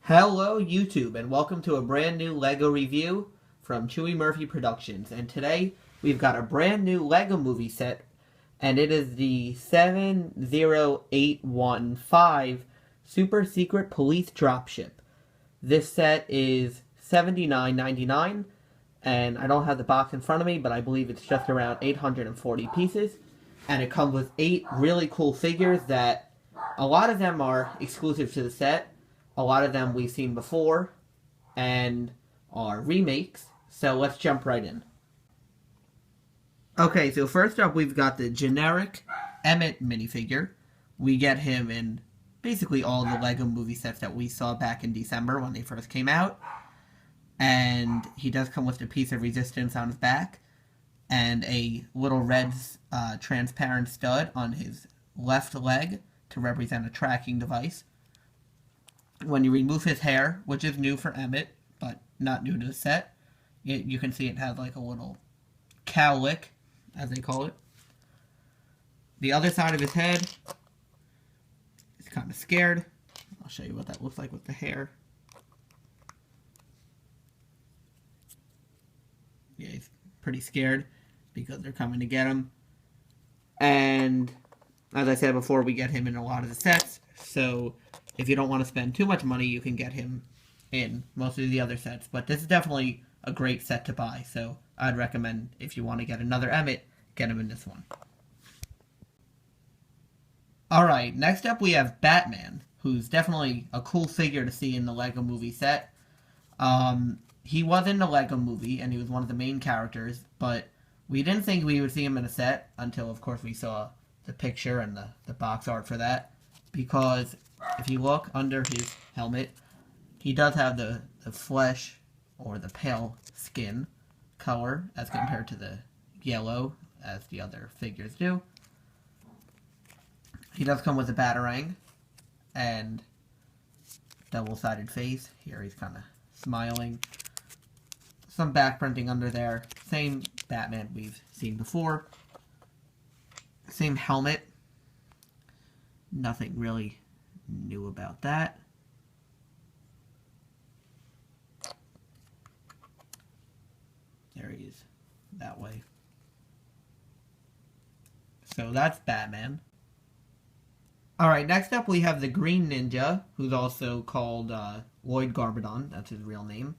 Hello YouTube and welcome to a brand new LEGO review from Chewy Murphy Productions. And today we've got a brand new LEGO movie set and it is the 70815 Super Secret Police Dropship. This set is $79.99 and I don't have the box in front of me, but I believe it's just around 840 pieces. And it comes with 8 really cool figures that a lot of them are exclusive to the set. A lot of them we've seen before and are remakes, so let's jump right in. Okay, so first up we've got the generic Emmett minifigure. We get him in basically all the LEGO movie sets that we saw back in December when they first came out. And he does come with a piece of resistance on his back and a little red transparent stud on his left leg to represent a tracking device. When you remove his hair, which is new for Emmett, but not new to the set, you can see it has like a little cowlick, as they call it. The other side of his head is kind of scared. I'll show you what that looks like with the hair. Yeah, he's pretty scared because they're coming to get him. And as I said before, we get him in a lot of the sets, so if you don't want to spend too much money, you can get him in most of the other sets. But this is definitely a great set to buy, so I'd recommend if you want to get another Emmett, get him in this one. Alright, next up we have Batman, who's definitely a cool figure to see in the LEGO movie set. He was in the LEGO movie, and he was one of the main characters, but we didn't think we would see him in a set until, of course, we saw the picture and the box art for that. Because if you look under his helmet, he does have the flesh or the pale skin color as compared to the yellow as the other figures do. He does come with a batarang and double-sided face. Here he's kind of smiling. Some back printing under there. Same Batman we've seen before. Same helmet. Nothing really new about that. There he is, that way. So that's Batman. Alright, next up we have the Green Ninja, who's also called Lloyd Garbadon, that's his real name.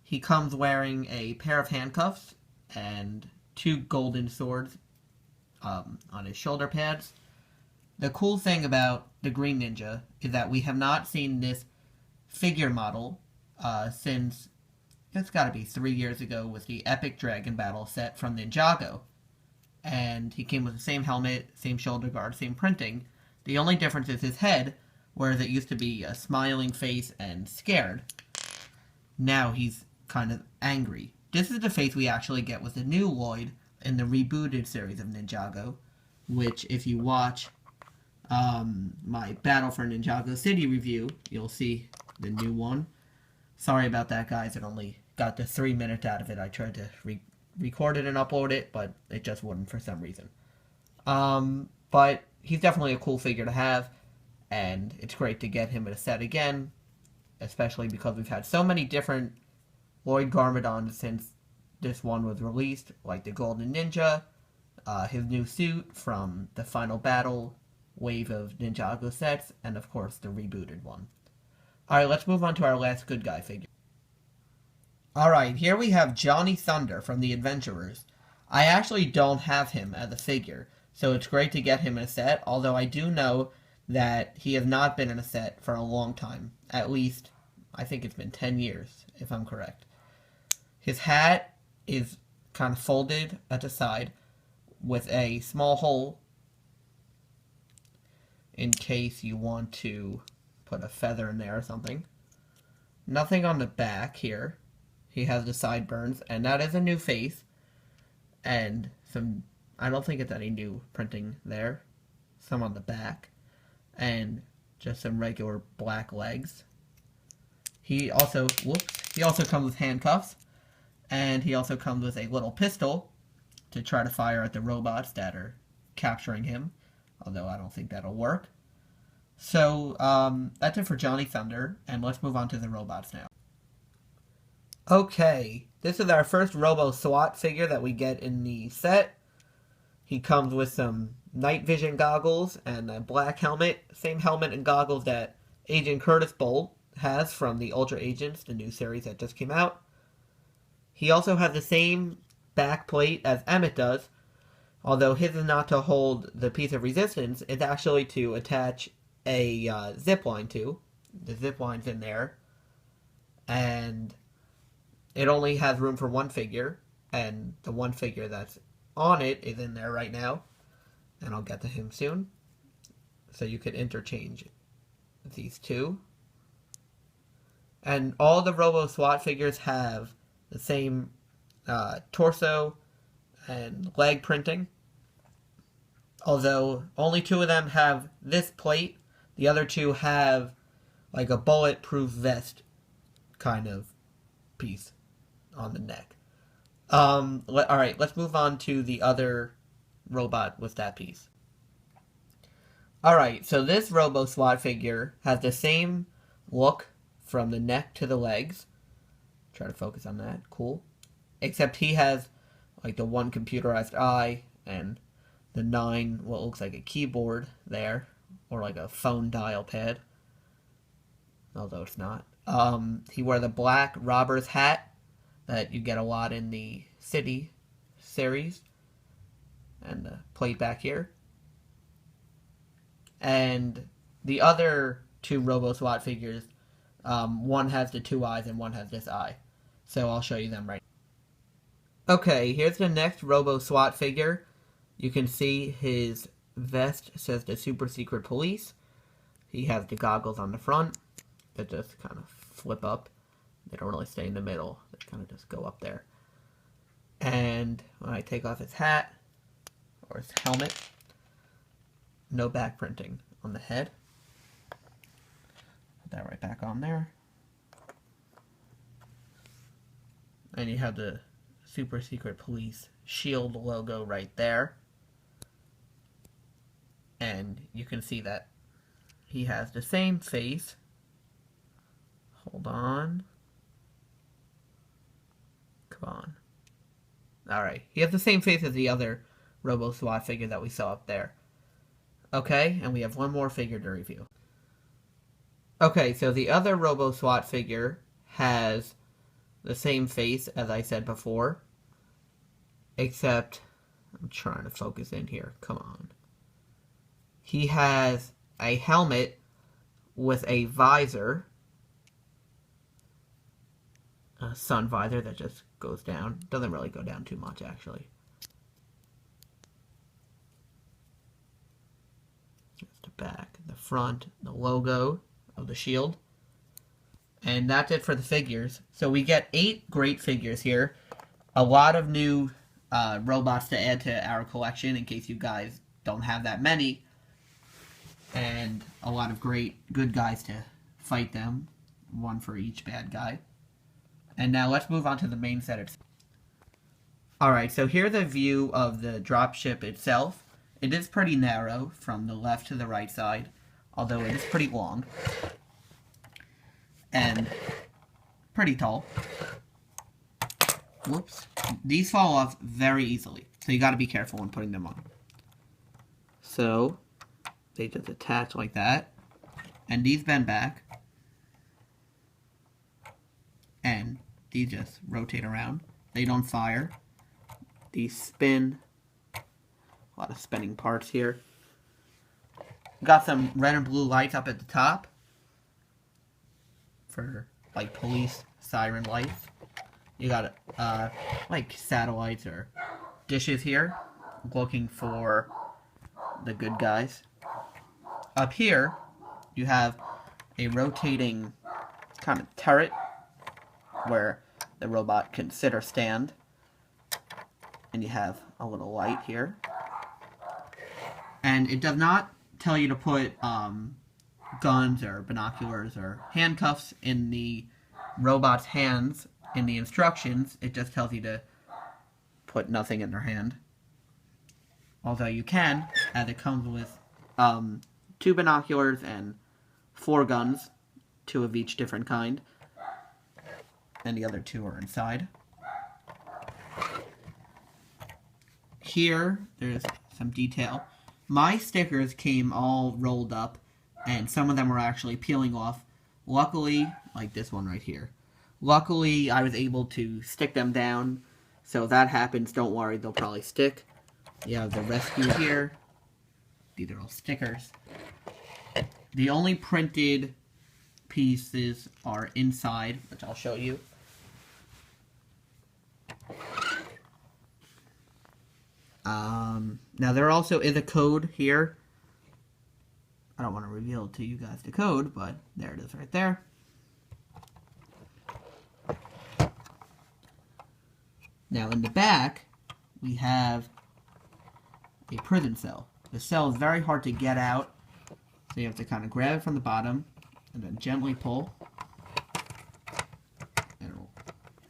He comes wearing a pair of handcuffs and 2 golden swords on his shoulder pads. The cool thing about the Green Ninja is that we have not seen this figure model since, it's got to be 3 years ago, with the Epic Dragon Battle set from Ninjago. And he came with the same helmet, same shoulder guard, same printing. The only difference is his head, whereas it used to be a smiling face and scared. Now he's kind of angry. This is the face we actually get with the new Lloyd in the rebooted series of Ninjago, which if you watch my Battle for Ninjago City review, you'll see the new one. Sorry about that, guys. It only got the 3 minutes out of it. I tried to record it and upload it, but it just wouldn't for some reason. But he's definitely a cool figure to have, and it's great to get him in a set again, especially because we've had so many different Lloyd Garmadons since this one was released, like the Golden Ninja, his new suit from the Final Battle wave of Ninjago sets, and of course the rebooted one. Alright, let's move on to our last good guy figure. Alright, here we have Johnny Thunder from the Adventurers. I actually don't have him as a figure, so it's great to get him in a set, although I do know that he has not been in a set for a long time. At least, I think it's been 10 years, if I'm correct. His hat is kind of folded at the side with a small hole in case you want to put a feather in there or something. Nothing on the back here. He has the sideburns, and that is a new face. And some, I don't think it's any new printing there. Some on the back. And just some regular black legs. He also comes with handcuffs. And he also comes with a little pistol to try to fire at the robots that are capturing him. Although I don't think that'll work. So, that's it for Johnny Thunder, and let's move on to the robots now. Okay, this is our first Robo SWAT figure that we get in the set. He comes with some night vision goggles and a black helmet, same helmet and goggles that Agent Curtis Bolt has from the Ultra Agents, the new series that just came out. He also has the same back plate as Emmett does, although his is not to hold the piece of resistance, it's actually to attach a zip line to. The zip line's in there, and it only has room for one figure, and the one figure that's on it is in there right now, and I'll get to him soon. So you could interchange these two. And all the Robo SWAT figures have the same torso and leg printing, although only two of them have this plate. The other two have like a bulletproof vest kind of piece on the neck. Alright, let's move on to the other robot with that piece. Alright, so this Robo SWAT figure has the same look from the neck to the legs. Try to focus on that. Cool. Except he has like the one computerized eye and the 9, what looks like a keyboard there, or like a phone dial pad, although it's not. He wore the black robber's hat that you get a lot in the City series, and the plate back here. And the other two Robo SWAT figures, one has the 2 eyes and one has this eye. So I'll show you them right now. Okay, here's the next Robo SWAT figure. You can see his vest says the Super Secret Police. He has the goggles on the front that just kind of flip up. They don't really stay in the middle. They kind of just go up there. And when I take off his hat, or his helmet, no back printing on the head. Put that right back on there. And you have the Super Secret Police shield logo right there. And you can see that he has the same face. Hold on. Come on. Alright, he has the same face as the other Robo SWAT figure that we saw up there. Okay, and we have one more figure to review. Okay, so the other Robo SWAT figure has the same face as I said before, except I'm trying to focus in here. Come on. He has a helmet with a visor, a sun visor that just goes down. Doesn't really go down too much, actually. That's the back, the front, the logo of the shield. And that's it for the figures. So we get 8 great figures here. A lot of new robots to add to our collection in case you guys don't have that many. And a lot of great good guys to fight them. One for each bad guy. And now let's move on to the main set itself. Alright, so here's a view of the dropship itself. It is pretty narrow from the left to the right side, although it is pretty long. And pretty tall. Whoops. These fall off very easily, so you gotta be careful when putting them on. So, they just attach like that. And these bend back. And these just rotate around. They don't fire. These spin. A lot of spinning parts here. Got some red and blue lights up at the top for like police siren lights. You got like satellites or dishes here, looking for the good guys. Up here, you have a rotating kind of turret where the robot can sit or stand. And you have a little light here. And it does not tell you to put guns or binoculars or handcuffs in the robot's hands in the instructions. It just tells you to put nothing in their hand. Although you can, as it comes with 2 binoculars and 4 guns, 2 of each different kind. And the other 2 are inside. Here, there's some detail. My stickers came all rolled up, and some of them were actually peeling off. Luckily, like this one right here. Luckily, I was able to stick them down. So if that happens, don't worry, they'll probably stick. You have the rescue here. These are all stickers. The only printed pieces are inside, which I'll show you. Now there also is a code here. I don't want to reveal to you guys the code, but there it is right there. Now in the back, we have a prison cell. The cell is very hard to get out, so you have to kind of grab it from the bottom and then gently pull, and it'll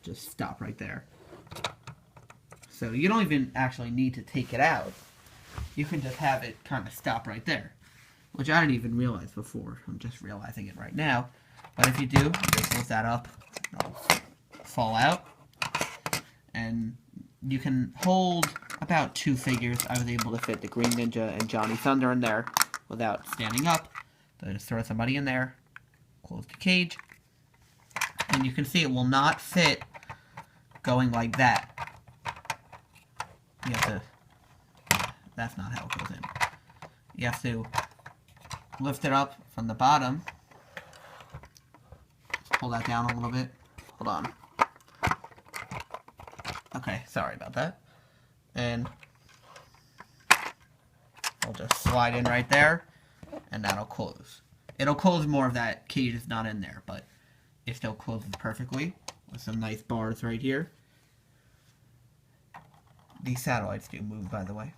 just stop right there. So you don't even actually need to take it out. You can just have it kind of stop right there, which I didn't even realize before. I'm just realizing it right now. But if you do, you just lift that up, it'll fall out. And you can hold about 2 figures. I was able to fit the Green Ninja and Johnny Thunder in there without standing up. So just throw somebody in there, close the cage, and you can see it will not fit going like that. You have to, that's not how it goes in. You have to lift it up from the bottom. Pull that down a little bit. Hold on. Okay, sorry about that. And I'll just slide in right there, and that'll close. It'll close more if that cage is not in there, but it still closes perfectly with some nice bars right here. These satellites do move, by the way.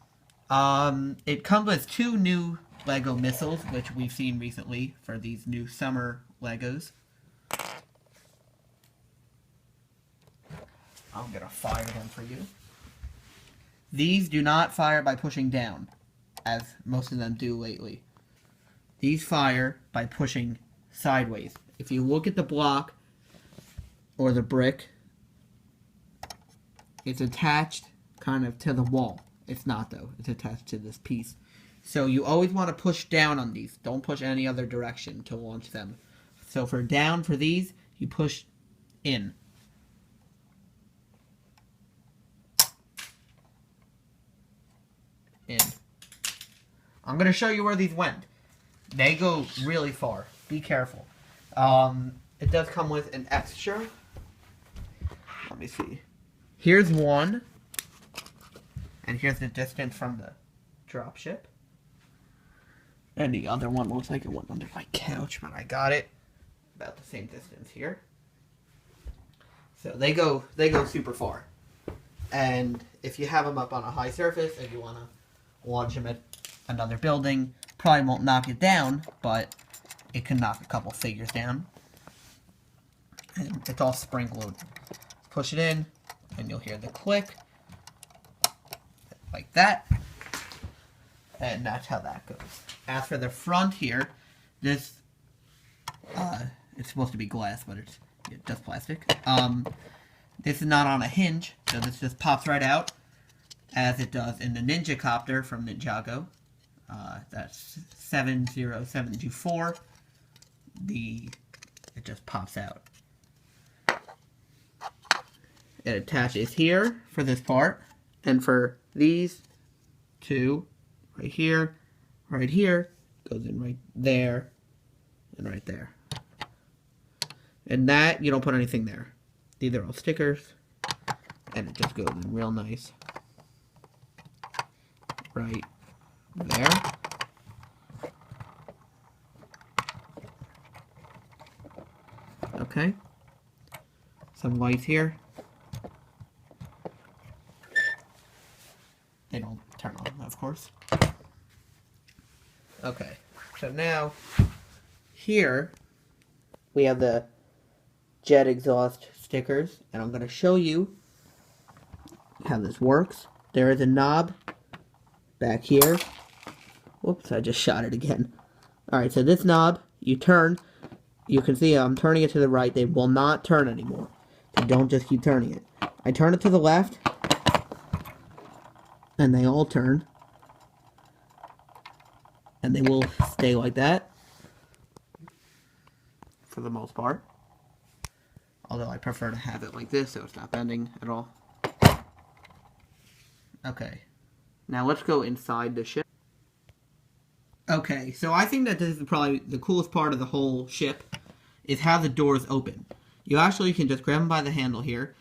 It comes with 2 new Lego missiles, which we've seen recently for these new summer Legos. I'm gonna fire them for you. These do not fire by pushing down, as most of them do lately. These fire by pushing sideways. If you look at the block or the brick, it's attached kind of to the wall. It's not though, it's attached to this piece. So you always want to push down on these. Don't push any other direction to launch them. So for down for these, you push in. In. I'm going to show you where these went. They go really far. Be careful. It does come with an extra. Let me see. Here's one. And here's the distance from the dropship. And the other one looks like it went under my couch, but I got it. About the same distance here. So they go super far. And if you have them up on a high surface and you want to launch them at another building, probably won't knock it down, but it can knock a couple figures down. And it's all spring loaded. Push it in, and you'll hear the click. Like that. And that's how that goes. As for the front here, this, it's supposed to be glass, but it's just plastic. This is not on a hinge, so this just pops right out, as it does in the Ninja Copter from Ninjago. That's 70724. It just pops out. It attaches here for this part, and for these 2, right here, goes in right there, and right there. And that, you don't put anything there. These are all stickers, and it just goes in real nice. Right there. Okay. Some lights here. They don't turn on, of course. Okay, so now, here, we have the jet exhaust stickers, and I'm going to show you how this works. There is a knob back here. Whoops, I just shot it again. Alright, so this knob, you turn. You can see I'm turning it to the right. They will not turn anymore. So don't just keep turning it. I turn it to the left. And they all turn. And they will stay like that. For the most part. Although I prefer to have it like this so it's not bending at all. Okay. Now let's go inside the ship. Okay, so I think that this is probably the coolest part of the whole ship is how the doors open. You actually can just grab them by the handle here,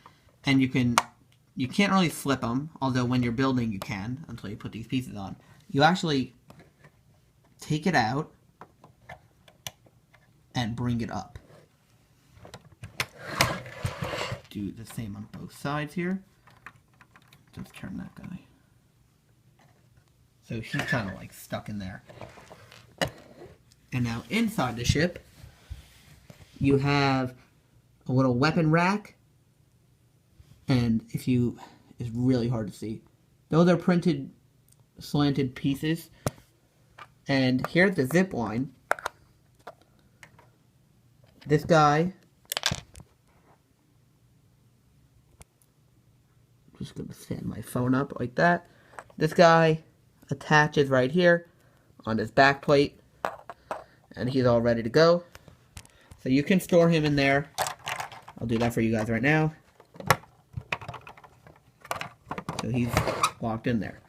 and you can't really flip them, although when you're building you can, until you put these pieces on. You actually take it out and bring it up. Do the same on both sides here. Just turn that guy. So he's kind of like stuck in there. And now inside the ship, you have a little weapon rack. And it's really hard to see. Those are printed, slanted pieces. And here's the zip line. This guy, just going to stand my phone up like that. This guy attaches right here on his back plate, and he's all ready to go. So you can store him in there. I'll do that for you guys right now. So he's locked in there.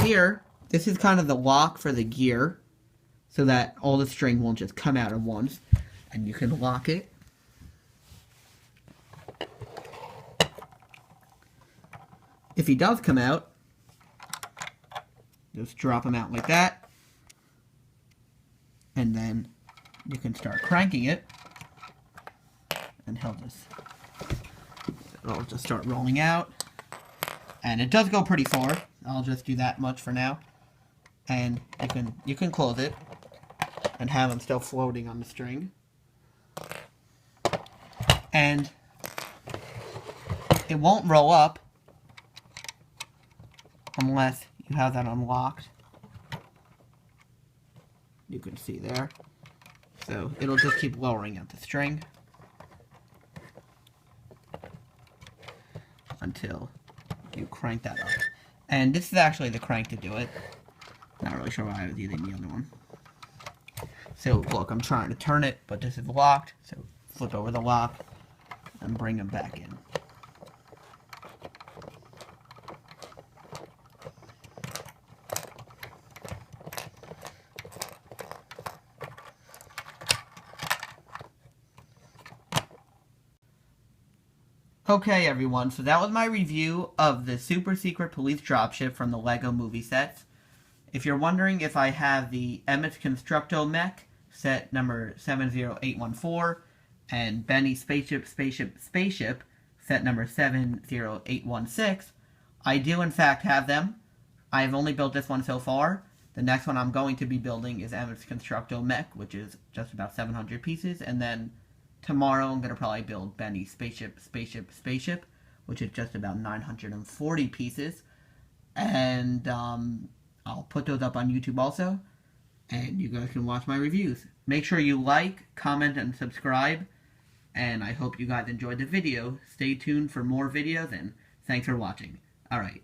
Here, this is kind of the lock for the gear, so that all the string won't just come out at once, and you can lock it. If he does come out, just drop him out like that, and then you can start cranking it, and it'll just start rolling out, and it does go pretty far. I'll just do that much for now, and you can close it and have him still floating on the string, and it won't roll up unless you have that unlocked. You can see there. So it'll just keep lowering at the string until you crank that up. And this is actually the crank to do it. Not really sure why I was using the other one. So look, I'm trying to turn it, but this is locked. So flip over the lock and bring them back in. Okay everyone, so that was my review of the Super Secret Police Dropship from the LEGO movie sets. If you're wondering if I have the Emmett's Constructo mech, set number 70814, and Benny's Spaceship, set number 70816, I do in fact have them. I've only built this one so far. The next one I'm going to be building is Emmett's Constructo mech, which is just about 700 pieces, and then tomorrow I'm going to probably build Benny's Spaceship, which is just about 940 pieces. And I'll put those up on YouTube also. And you guys can watch my reviews. Make sure you like, comment, and subscribe. And I hope you guys enjoyed the video. Stay tuned for more videos, and thanks for watching. Alright.